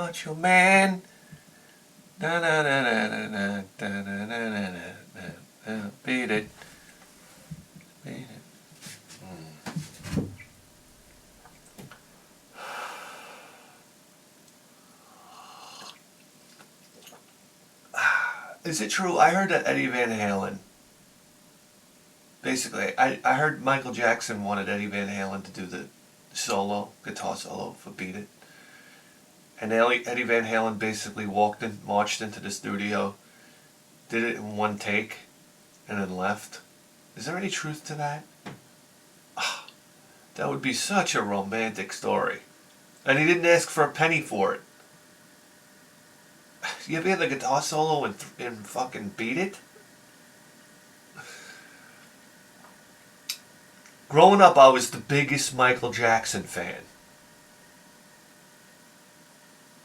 Macho Man. Na na na na na na na na na na na. Beat it. Beat it. Is it true? I heard that Eddie Van Halen. Basically, I heard Michael Jackson wanted Eddie Van Halen to do the guitar solo for Beat It. And Eddie Van Halen basically marched into the studio, did it in one take, and then left. Is there any truth to that? Oh, that would be such a romantic story. And he didn't ask for a penny for it. You ever hear the guitar solo and fucking Beat It? Growing up, I was the biggest Michael Jackson fan.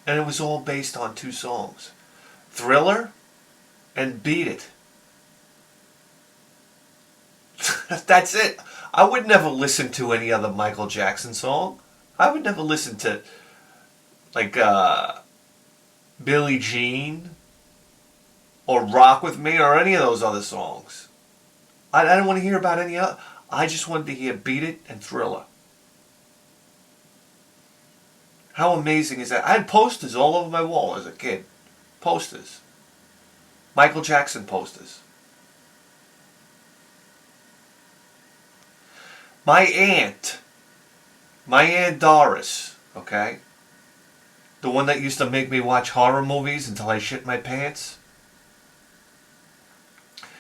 And it was all based on two songs. Thriller and Beat It. That's it. I would never listen to any other Michael Jackson song. I would never listen to, like, Billie Jean or Rock With Me or any of those other songs. I didn't want to hear about any other. I just wanted to hear Beat It and Thriller. How amazing is that? I had posters all over my wall as a kid. Posters. Michael Jackson posters. My aunt Doris, okay? The one that used to make me watch horror movies until I shit my pants.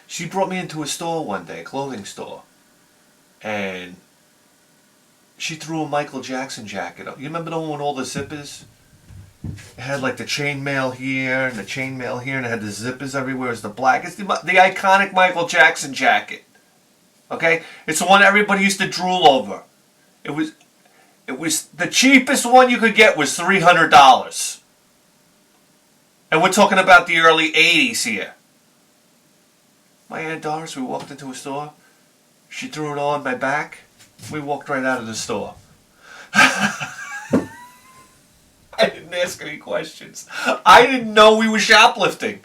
She brought me into a store one day, a clothing store. And she threw a Michael Jackson jacket up. You remember the one with all the zippers? It had like the chainmail here and the chainmail here, and it had the zippers everywhere. It's the black. It's the iconic Michael Jackson jacket. Okay? It's the one everybody used to drool over. It was the cheapest one you could get was $300. And we're talking about the early 80s here. My Aunt Doris, we walked into a store. She threw it on my back. We walked right out of the store. I didn't ask any questions. I didn't know we were shoplifting.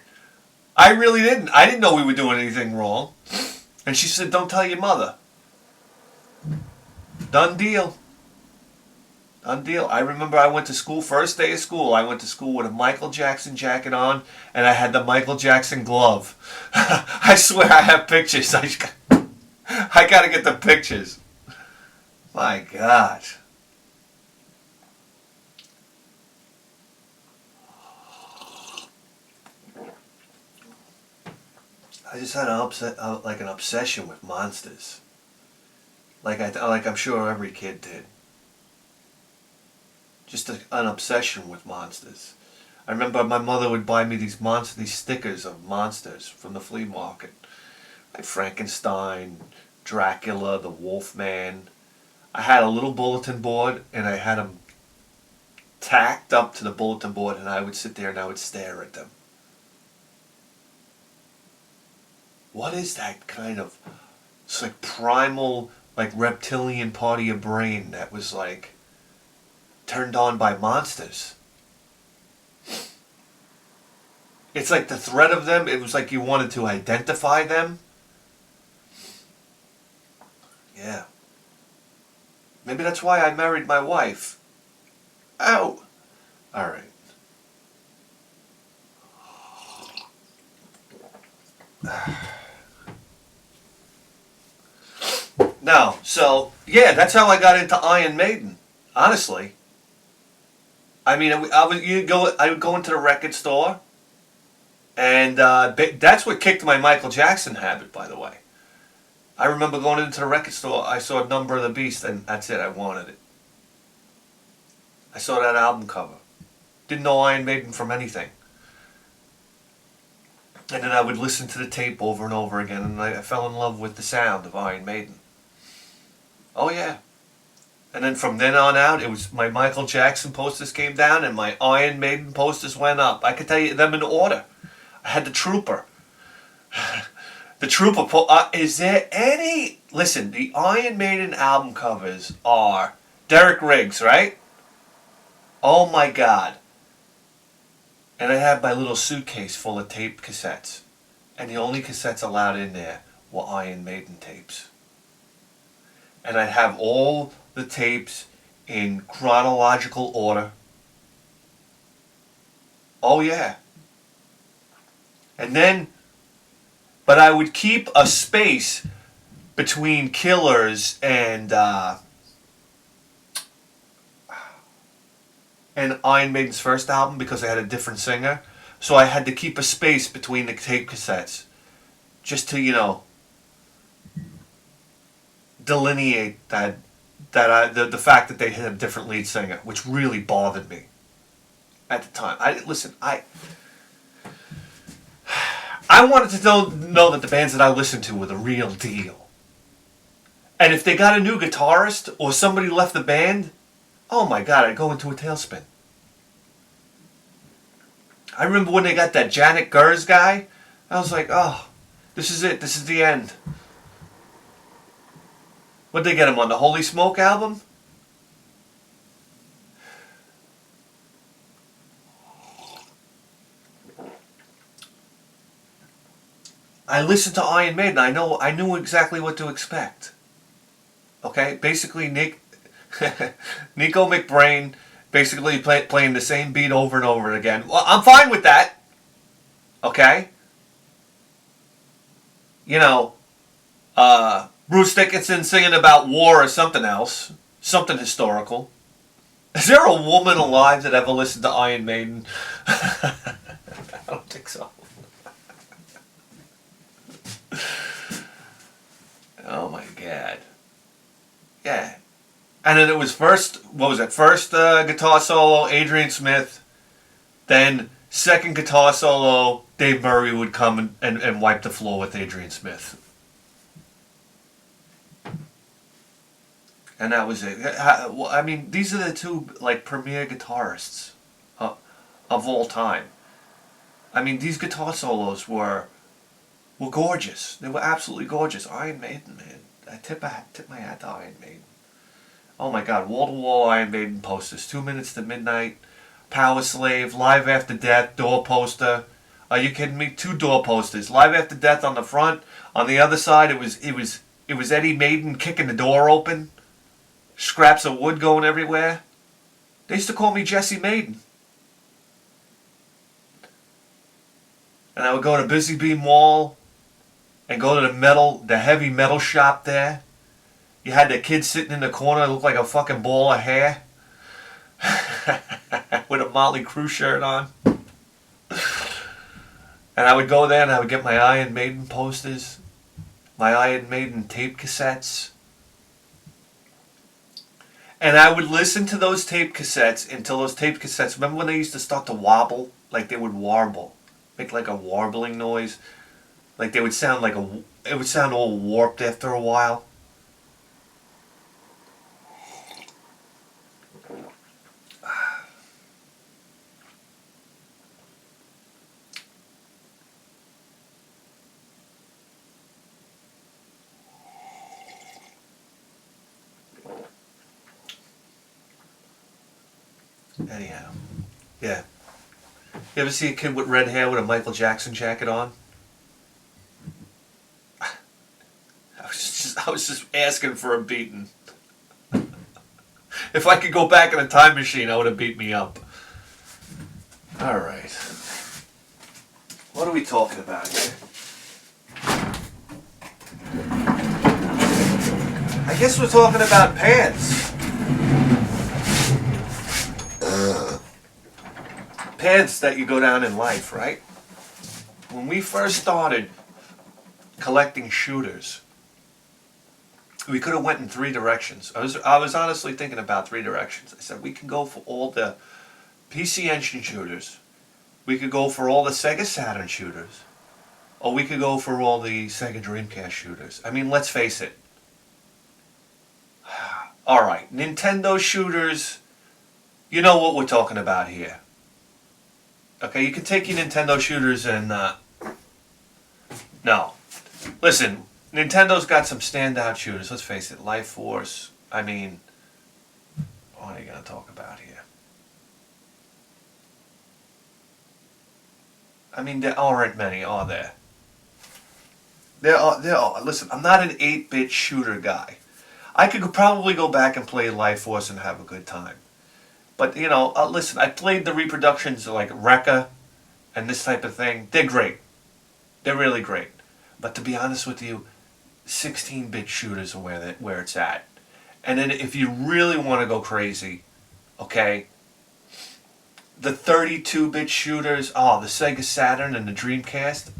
I really didn't. I didn't know we were doing anything wrong. And she said, "Don't tell your mother." Done deal. Done deal. I remember I went to school, first day of school, I went to school with a Michael Jackson jacket on, and I had the Michael Jackson glove. I swear I have pictures. I gotta get the pictures. My God. I just had an obsession with monsters. Like I'm sure every kid did. Just an obsession with monsters. I remember my mother would buy me these stickers of monsters from the flea market. Like Frankenstein, Dracula, the Wolfman. I had a little bulletin board, and I had them tacked up to the bulletin board, and I would sit there and I would stare at them. What is that kind of, it's like primal, like reptilian part of your brain that was like turned on by monsters? It's like the threat of them, it was like you wanted to identify them. Yeah. Maybe that's why I married my wife. Ow! Alright. Now, so, yeah, that's how I got into Iron Maiden. Honestly. I mean, I would go into the record store, and that's what kicked my Michael Jackson habit, by the way. I remember going into the record store, I saw Number of the Beast, and that's it, I wanted it. I saw that album cover. Didn't know Iron Maiden from anything. And then I would listen to the tape over and over again, and I fell in love with the sound of Iron Maiden. Oh yeah. And then from then on out, it was my Michael Jackson posters came down, and my Iron Maiden posters went up. I could tell you them in order. I had the Trooper. The Trooper, is there any... Listen, the Iron Maiden album covers are Derek Riggs, right? Oh my God. And I had my little suitcase full of tape cassettes. And the only cassettes allowed in there were Iron Maiden tapes. And I'd have all the tapes in chronological order. Oh yeah. And then, but I would keep a space between Killers and Iron Maiden's first album because they had a different singer. So I had to keep a space between the tape cassettes just to, you know, delineate the fact that they had a different lead singer, which really bothered me at the time. I wanted to know that the bands that I listened to were the real deal. And if they got a new guitarist or somebody left the band, oh my God, I'd go into a tailspin. I remember when they got that Janet Gers guy, I was like, oh, this is it. This is the end. What'd they get him on, the Holy Smoke album? I listened to Iron Maiden. I knew exactly what to expect. Okay, basically Nico McBrain basically playing the same beat over and over again. Well, I'm fine with that. Okay? You know, Bruce Dickinson singing about war or something else. Something historical. Is there a woman alive that ever listened to Iron Maiden? I don't think so. Oh my God. Yeah. And then it was first guitar solo, Adrian Smith. Then second guitar solo, Dave Murray would come and wipe the floor with Adrian Smith. And that was it. I mean, these are the two, like, premier guitarists of all time. I mean, these guitar solos were gorgeous. They were absolutely gorgeous. Iron Maiden, man. I tip my hat to Iron Maiden. Oh my God, wall-to-wall Iron Maiden posters. 2 Minutes to Midnight, Power Slave, Live After Death, door poster. Are you kidding me? 2 door posters. Live After Death on the front. On the other side, it was Eddie Maiden kicking the door open. Scraps of wood going everywhere. They used to call me Jesse Maiden. And I would go to Busy Bee Mall and go to the heavy metal shop there. You had the kid sitting in the corner, looked like a fucking ball of hair. With a Motley Crue shirt on. And I would go there and I would get my Iron Maiden posters. My Iron Maiden tape cassettes. And I would listen to those tape cassettes until those tape cassettes, remember when they used to start to wobble? Like they would warble. Make like a warbling noise. Like they would sound it would sound all warped after a while. Anyhow, yeah. You ever see a kid with red hair with a Michael Jackson jacket on? I was just asking for a beating. If I could go back in a time machine, I would have beat me up. All right. What are we talking about here? I guess we're talking about pants. Paths that you go down in life, right? When we first started collecting shooters, we could have went in 3 directions. I was honestly thinking about 3 directions. I said we can go for all the PC Engine shooters, we could go for all the Sega Saturn shooters, or we could go for all the Sega Dreamcast shooters. I mean, let's face it. Alright, Nintendo shooters, you know what we're talking about here. Okay, you can take your Nintendo shooters and, no. Listen, Nintendo's got some standout shooters, let's face it. Life Force, I mean, what are you going to talk about here? I mean, there aren't many, are there? There are. Listen, I'm not an 8-bit shooter guy. I could probably go back and play Life Force and have a good time. But, you know, listen, I played the reproductions like Garegga and this type of thing. They're great. They're really great. But to be honest with you, 16-bit shooters are where it's at. And then if you really want to go crazy, okay, the 32-bit shooters, the Sega Saturn and the Dreamcast.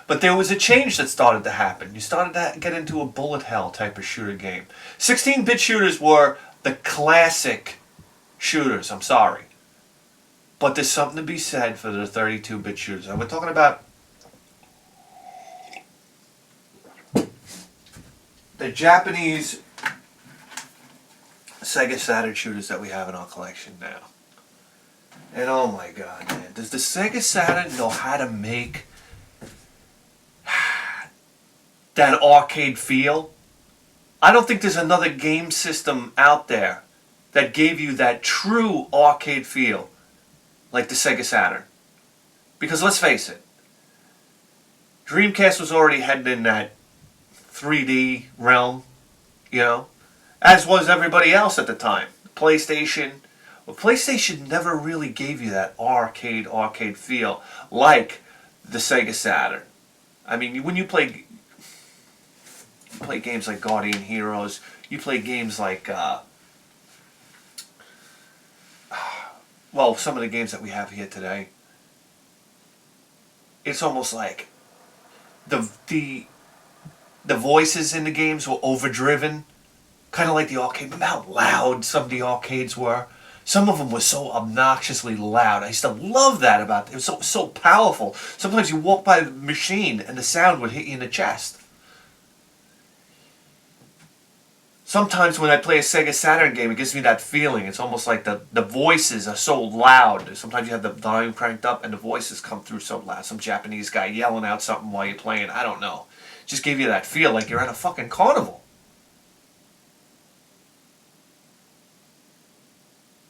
But there was a change that started to happen. You started to get into a bullet hell type of shooter game. 16-bit shooters were the classic shooters, I'm sorry. But there's something to be said for the 32-bit shooters. And we're talking about the Japanese Sega Saturn shooters that we have in our collection now. And oh my god, man. Does the Sega Saturn know how to make that arcade feel? I don't think there's another game system out there that gave you that true arcade feel like the Sega Saturn. Because let's face it, Dreamcast was already heading in that 3D realm, you know, as was everybody else at the time. PlayStation. Well, PlayStation never really gave you that arcade feel like the Sega Saturn. I mean, when you play games like Guardian Heroes, you play games like, well, some of the games that we have here today, it's almost like the voices in the games were overdriven, kind of like the arcade. Remember how loud some of the arcades were? Some of them were so obnoxiously loud. I used to love that about it. It was so powerful. Sometimes you walk by the machine and the sound would hit you in the chest. Sometimes when I play a Sega Saturn game, it gives me that feeling. It's almost like the voices are so loud. Sometimes you have the volume cranked up and the voices come through so loud. Some Japanese guy yelling out something while you're playing. I don't know. Just gave you that feel like you're at a fucking carnival.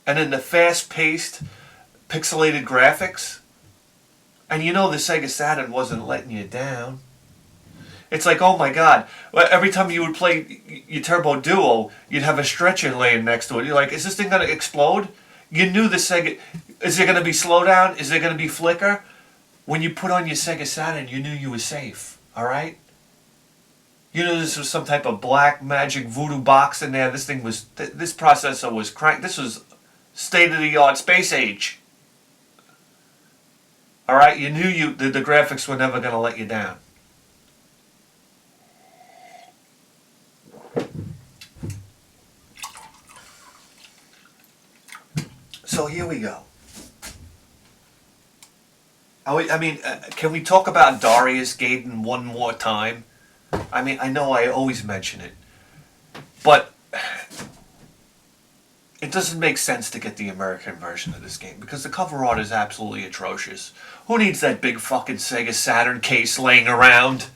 And then the fast-paced, pixelated graphics. And you know the Sega Saturn wasn't letting you down. It's like, oh my god, every time you would play your Turbo Duo, you'd have a stretcher laying next to it. You're like, is this thing going to explode? You knew the Sega... Is there going to be slowdown? Is there going to be flicker? When you put on your Sega Saturn, you knew you were safe. Alright? You knew this was some type of black magic voodoo box in there. This thing was... This processor was cranked. This was state-of-the-art space age. Alright? You knew the graphics were never going to let you down. So here we go. I mean, can we talk about Darius Gaiden one more time? I mean, I know I always mention it, but it doesn't make sense to get the American version of this game because the cover art is absolutely atrocious. Who needs that big fucking Sega Saturn case laying around?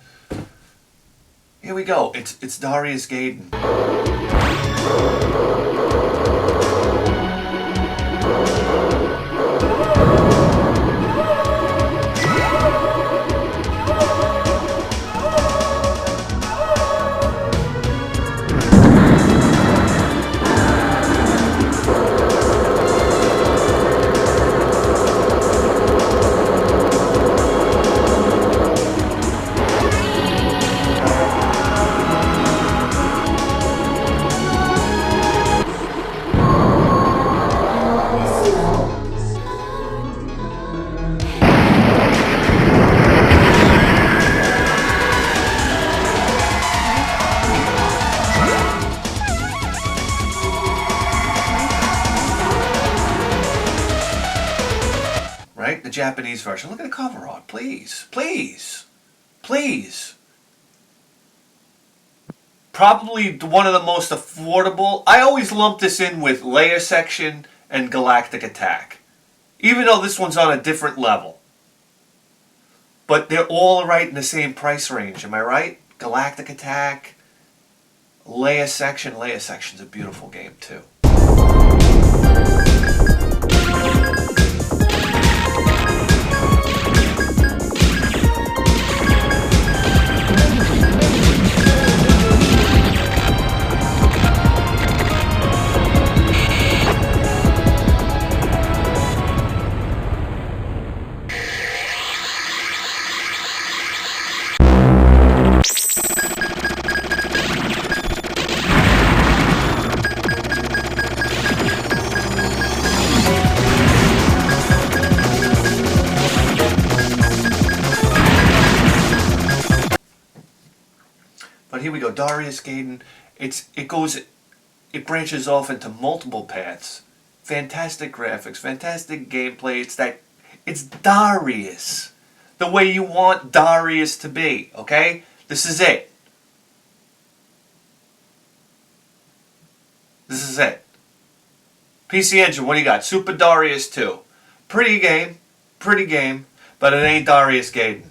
Here we go. It's Darius Gaiden. The Japanese version. Look at the cover art, please. Please. Please. Probably one of the most affordable. I always lump this in with Layer Section and Galactic Attack. Even though this one's on a different level. But they're all right in the same price range, am I right? Galactic Attack, Layer Section. Layer Section's a beautiful game too. here we go. Darius Gaiden. It branches off into multiple paths. Fantastic graphics, fantastic gameplay. It's Darius, the way you want Darius to be. Okay, this is it. This is it. PC Engine, what do you got? Super Darius 2. Pretty game, but it ain't Darius Gaiden.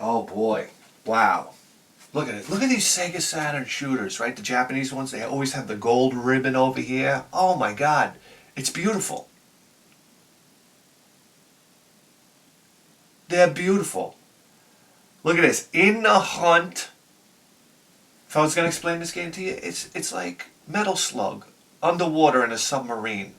Oh boy. Wow. Look at it. Look at these Sega Saturn shooters, right? The Japanese ones, they always have the gold ribbon over here. Oh my God. It's beautiful. They're beautiful. Look at this. In the Hunt. If I was going to explain this game to you, it's like Metal Slug underwater in a submarine.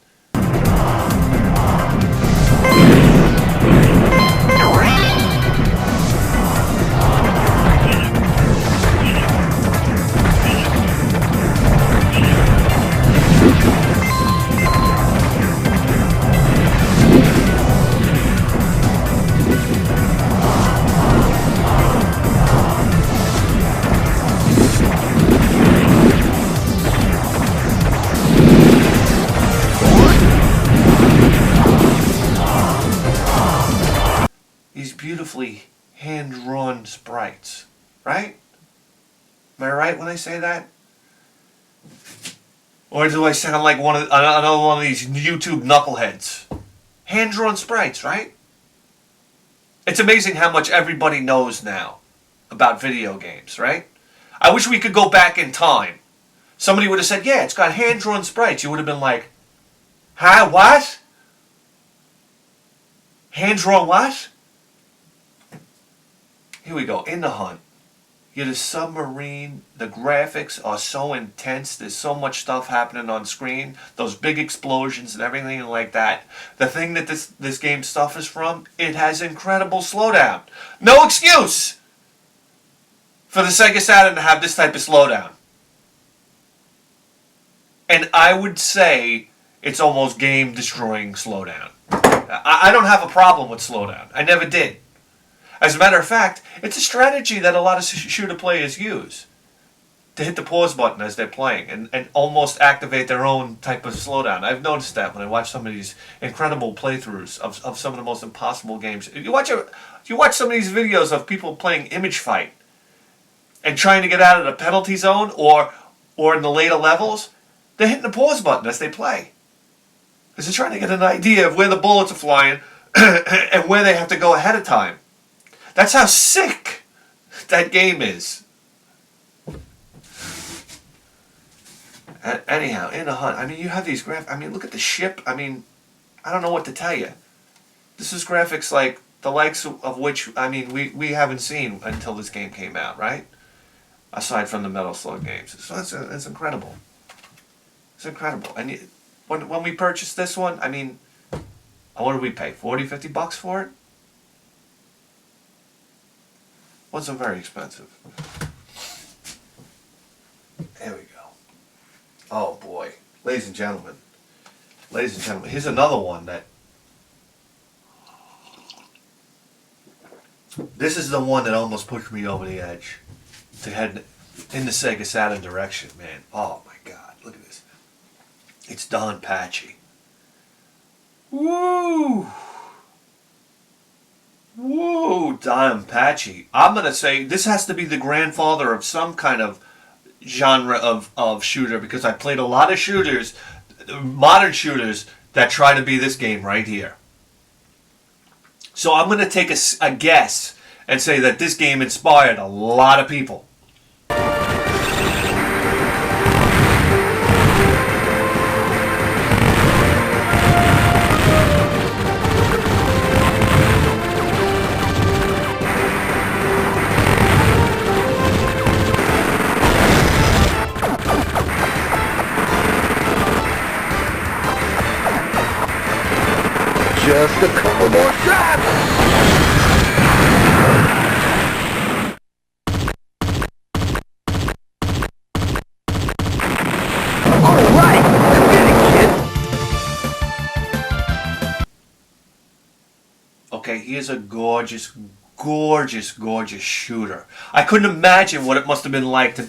Beautifully hand-drawn sprites, right? Am I right when I say that? Or do I sound like another one of these YouTube knuckleheads? Hand-drawn sprites, right? It's amazing how much everybody knows now about video games, right? I wish we could go back in time. Somebody would have said, yeah, it's got hand-drawn sprites. You would have been like, huh, what? Hand-drawn what? Here we go, In the Hunt. You're the submarine. The graphics are so intense. There's so much stuff happening on screen. Those big explosions and everything like that. The thing that this game suffers from, it has incredible slowdown. No excuse for the Sega Saturn to have this type of slowdown. And I would say it's almost game-destroying slowdown. I don't have a problem with slowdown. I never did. As a matter of fact, it's a strategy that a lot of shooter players use to hit the pause button as they're playing and almost activate their own type of slowdown. I've noticed that when I watch some of these incredible playthroughs of some of the most impossible games. You watch some of these videos of people playing Image Fight and trying to get out of the penalty zone or in the later levels, they're hitting the pause button as they play. Because they're trying to get an idea of where the bullets are flying and where they have to go ahead of time. That's how sick that game is. Anyhow, In the Hunt. I mean, you have these I mean, look at the ship. I mean, I don't know what to tell you. This is graphics like the likes of which, I mean, we haven't seen until this game came out, right? Aside from the Metal Slug games. So it's incredible. It's incredible. And when we purchased this one, I mean, what did we pay? 40, 50 bucks for it? Wasn't very expensive. There we go. Oh boy. Ladies and gentlemen. Here's another one that... This is the one that almost pushed me over the edge to head in the Sega Saturn direction, man. Oh my God. Look at this. It's Donpachi. Woo! Whoa, Dodonpachi. I'm going to say this has to be the grandfather of some kind of genre of shooter because I played a lot of shooters, modern shooters, that try to be this game right here. So I'm going to take a guess and say that this game inspired a lot of people. Just a couple more shots! here's a gorgeous, gorgeous, gorgeous shooter. I couldn't imagine what it must have been like to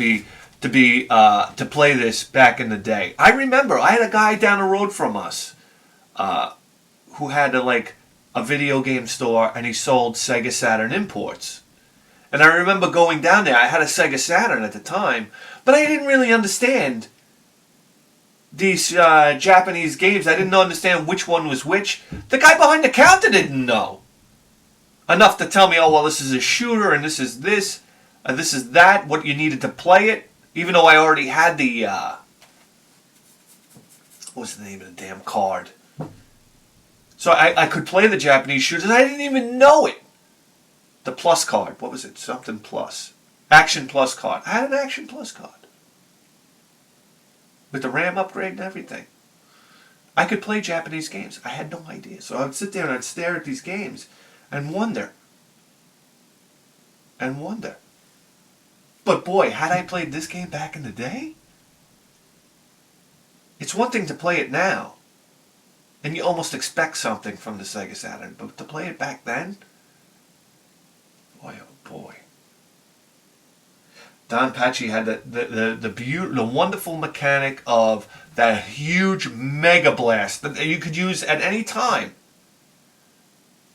play this back in the day. I remember I had a guy down the road from us who had a video game store, and he sold Sega Saturn imports. And I remember going down there. I had a Sega Saturn at the time, but I didn't really understand these Japanese games. I didn't understand which one was which. The guy behind the counter didn't know enough to tell me, oh, well, this is a shooter, and this is this, and this is that, what you needed to play it, even though I already had the, what was the name of the damn card? So I could play the Japanese shooters. I didn't even know it. The Plus card. What was it? Something Plus. Action Plus card. I had an Action Plus card. With the RAM upgrade and everything. I could play Japanese games. I had no idea. So I would sit there and I'd stare at these games and wonder. And wonder. But boy, had I played this game back in the day? It's one thing to play it now. And you almost expect something from the Sega Saturn. But to play it back then? Boy, oh boy. Donpachi had the wonderful mechanic of that huge Mega Blast that you could use at any time.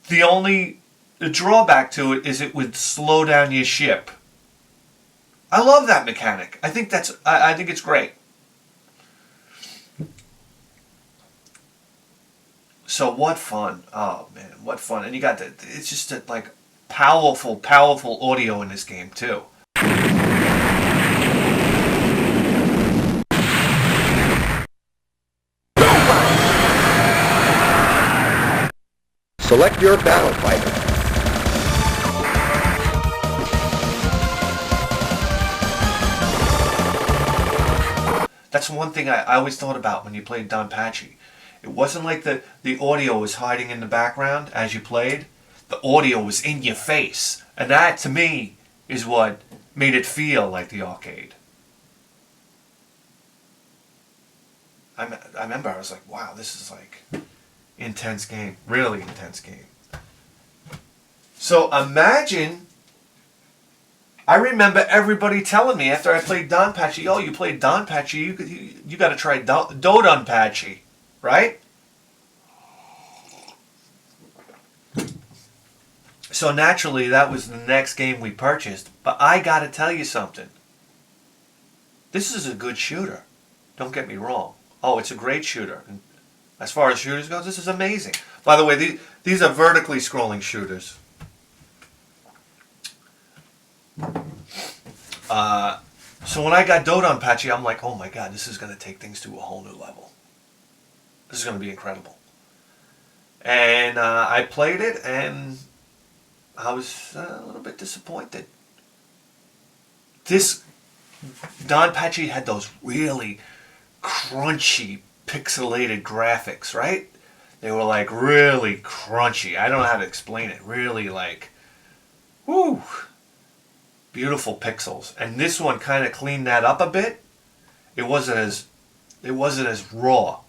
The only drawback to it is it would slow down your ship. I love that mechanic. I think I think it's great. So what fun. Oh man, what fun. And you got it's just powerful, powerful audio in this game too. Select your battle fighter. That's one thing I always thought about when you played Donpachi. It wasn't like the audio was hiding in the background as you played. The audio was in your face. And that, to me, is what made it feel like the arcade. I remember I was like, wow, this is like intense game. Really intense game. So imagine, I remember everybody telling me after I played Donpachi, oh, you played Donpachi, you got to try Dodonpachi, right? So naturally, that was the next game we purchased. But I got to tell you something. This is a good shooter. Don't get me wrong. Oh, it's a great shooter. And as far as shooters go, this is amazing. By the way, these are vertically scrolling shooters. So when I got Dodonpachi, I'm like, oh my god, this is going to take things to a whole new level. This is going to be incredible. And I played it, and I was a little bit disappointed. This Donpachi had those really crunchy, pixelated graphics, right? They were like really crunchy. I don't know how to explain it. Really like, whoo, beautiful pixels. And this one kind of cleaned that up a bit. It wasn't as raw.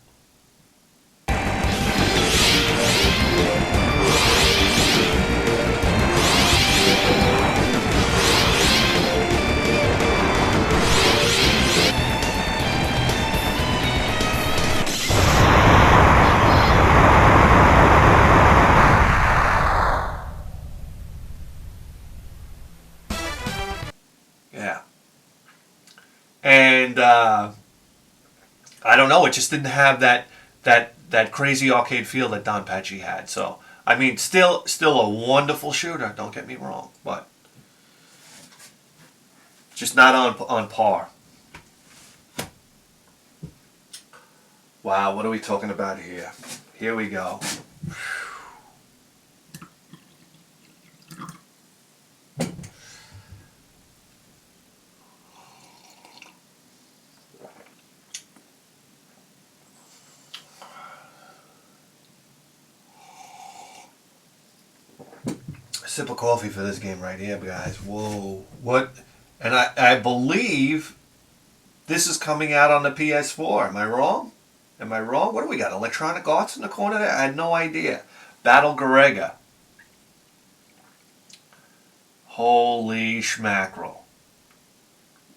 And I don't know, it just didn't have that crazy arcade feel that Donpachi had. So I mean, still a wonderful shooter. Don't get me wrong, but just not on par. Wow, what are we talking about here? Here we go. Sip of coffee for this game right here, guys. Whoa. What? And I believe this is coming out on the PS4. Am I wrong? Am I wrong? What do we got? Electronic Arts in the corner there? I had no idea. Battle Garegga. Holy schmackerel.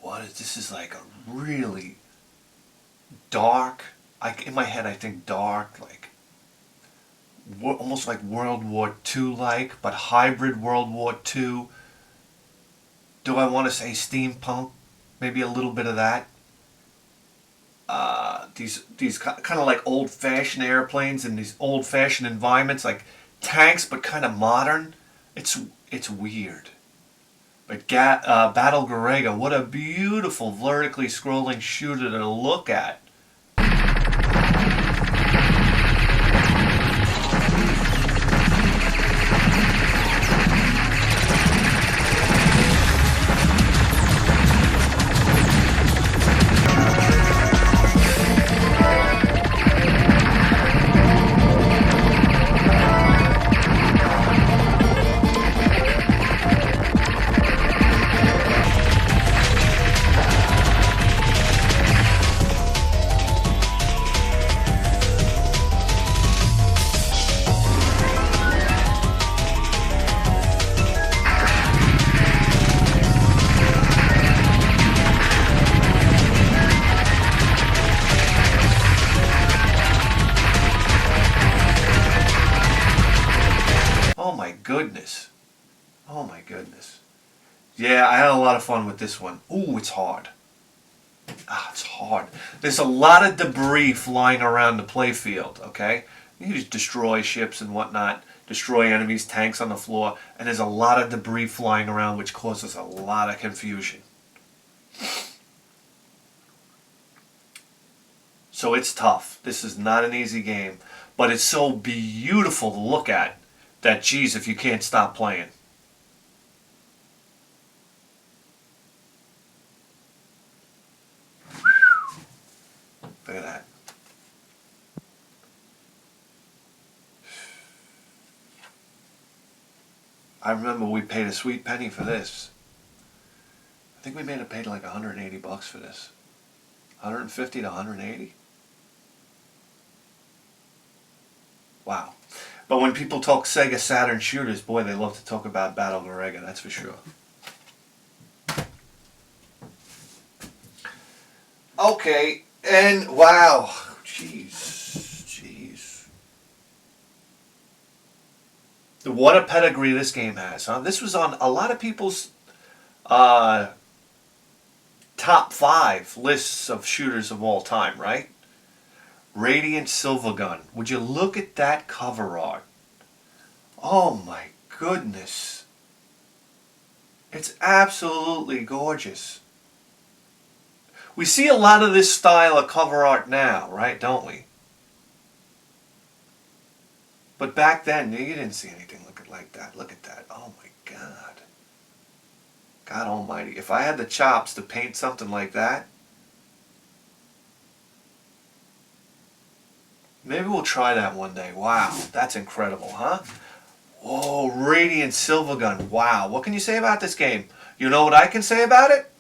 What is this? Is like a really dark, in my head I think dark, like almost like World War II like, but hybrid World War II. Do I want to say steampunk? Maybe a little bit of that. These kind of like old-fashioned airplanes in these old-fashioned environments, like tanks, but kind of modern. It's weird. But Battle Garegga, what a beautiful vertically scrolling shooter to look at. Goodness. Oh my goodness. Yeah, I had a lot of fun with this one. Ooh, it's hard. It's hard. There's a lot of debris flying around the playfield, okay? You can just destroy ships and whatnot, destroy enemies, tanks on the floor, and there's a lot of debris flying around which causes a lot of confusion. So it's tough. This is not an easy game, but it's so beautiful to look at that, geez, if you can't stop playing. Look at that. I remember we paid a sweet penny for this. I think we may have paid like $180 for this. 150 to 180. Wow. But when people talk Sega Saturn shooters, boy, they love to talk about Battle Garegga, that's for sure. Okay, and wow, jeez. What a pedigree this game has, huh? This was on a lot of people's top 5 lists of shooters of all time, right? Radiant Silvergun. Would you look at that cover art? Oh my goodness. It's absolutely gorgeous. We see a lot of this style of cover art now, right? Don't we? But back then, you didn't see anything like that. Look at that. Oh my God. God almighty. If I had the chops to paint something like that, maybe we'll try that one day. Wow, that's incredible, huh? Whoa, Radiant Silvergun. Wow, what can you say about this game? You know what I can say about it?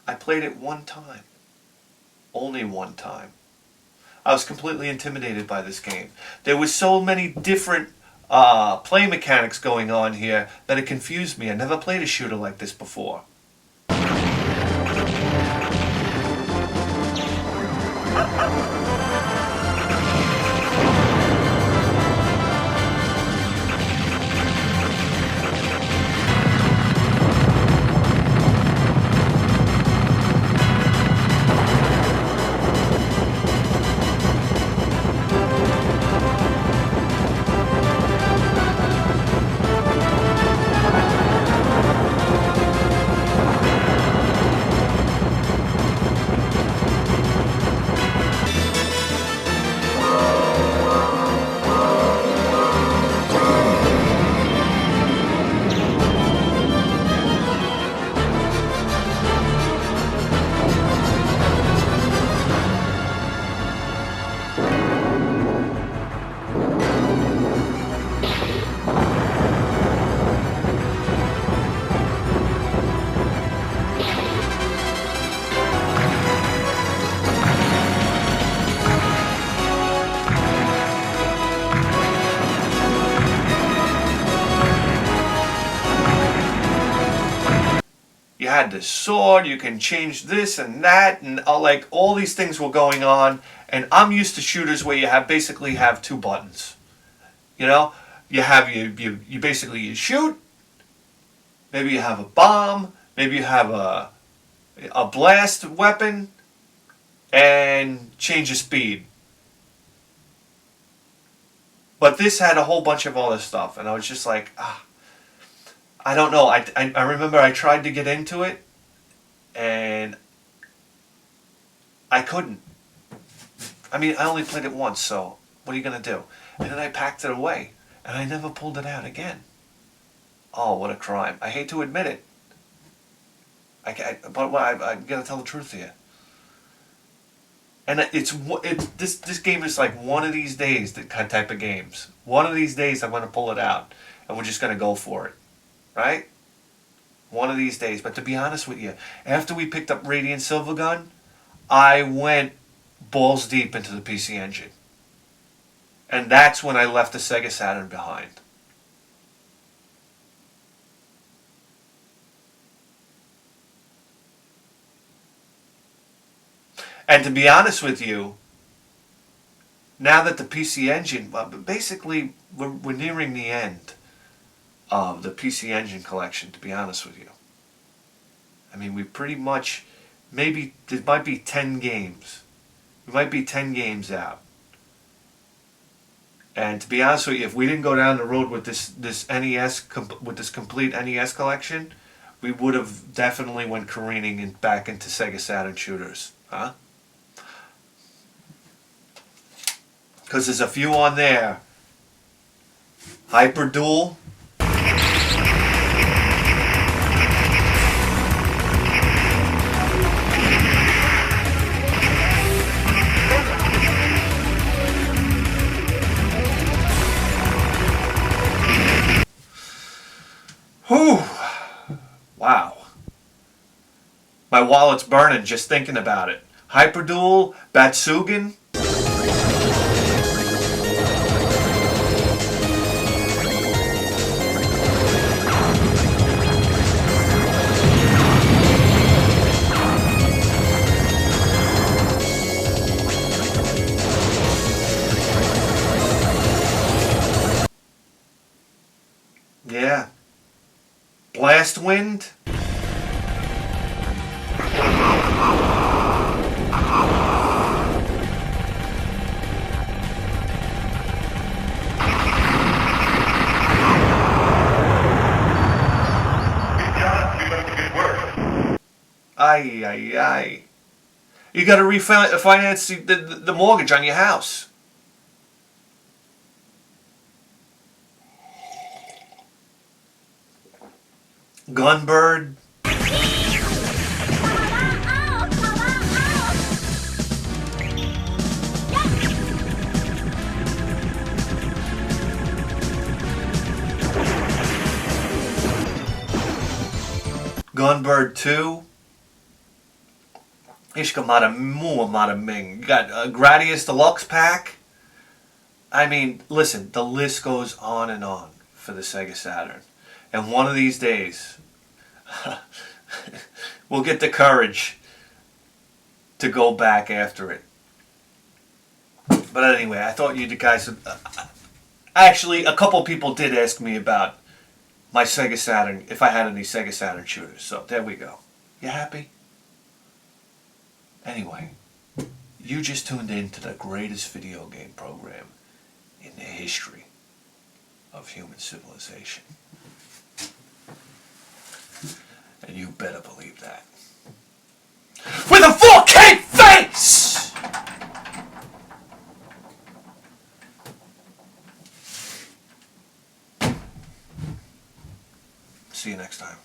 I played it one time. Only one time. I was completely intimidated by this game. There was so many different play mechanics going on here that it confused me. I never played a shooter like this before. had this sword, you can change this and that, and like all these things were going on. And I'm used to shooters where you basically have two buttons. You know, you have you basically you shoot. Maybe you have a bomb. Maybe you have a blast weapon, and change the speed. But this had a whole bunch of other stuff, and I was just like, I don't know. I remember I tried to get into it, and I couldn't. I mean, I only played it once, so what are you going to do? And then I packed it away, and I never pulled it out again. Oh, what a crime. I hate to admit it. But I got to tell the truth here. And this game is like one of these days, that type of games. One of these days I'm going to pull it out, and we're just going to go for it. Right? One of these days. But to be honest with you, after we picked up Radiant Silvergun, I went balls deep into the PC Engine. And that's when I left the Sega Saturn behind. And to be honest with you, now that the PC Engine, basically we're nearing the end of the PC Engine collection, to be honest with you. I mean, we pretty much, maybe, there might be 10 games. We might be 10 games out. And to be honest with you, if we didn't go down the road with this NES, with this complete NES collection, we would have definitely went careening back into Sega Saturn shooters. Huh? Because there's a few on there. Hyper Duel. Whew. Wow. My wallet's burning just thinking about it. Hyper Duel, Batsugan. Yeah. Blast Wind. Ay, ay, ay. You got to refinance the mortgage on your house. Gunbird. Gunbird 2. Ishkamada Muamada Ming. You got Gradius Deluxe Pack. I mean, listen, the list goes on and on for the Sega Saturn. And one of these days, we'll get the courage to go back after it. But anyway, I thought you guys... actually, a couple people did ask me about my Sega Saturn, if I had any Sega Saturn shooters. So, there we go. You happy? Anyway, you just tuned in to the greatest video game program in the history of human civilization. And you better believe that. With a 4K face! See you next time.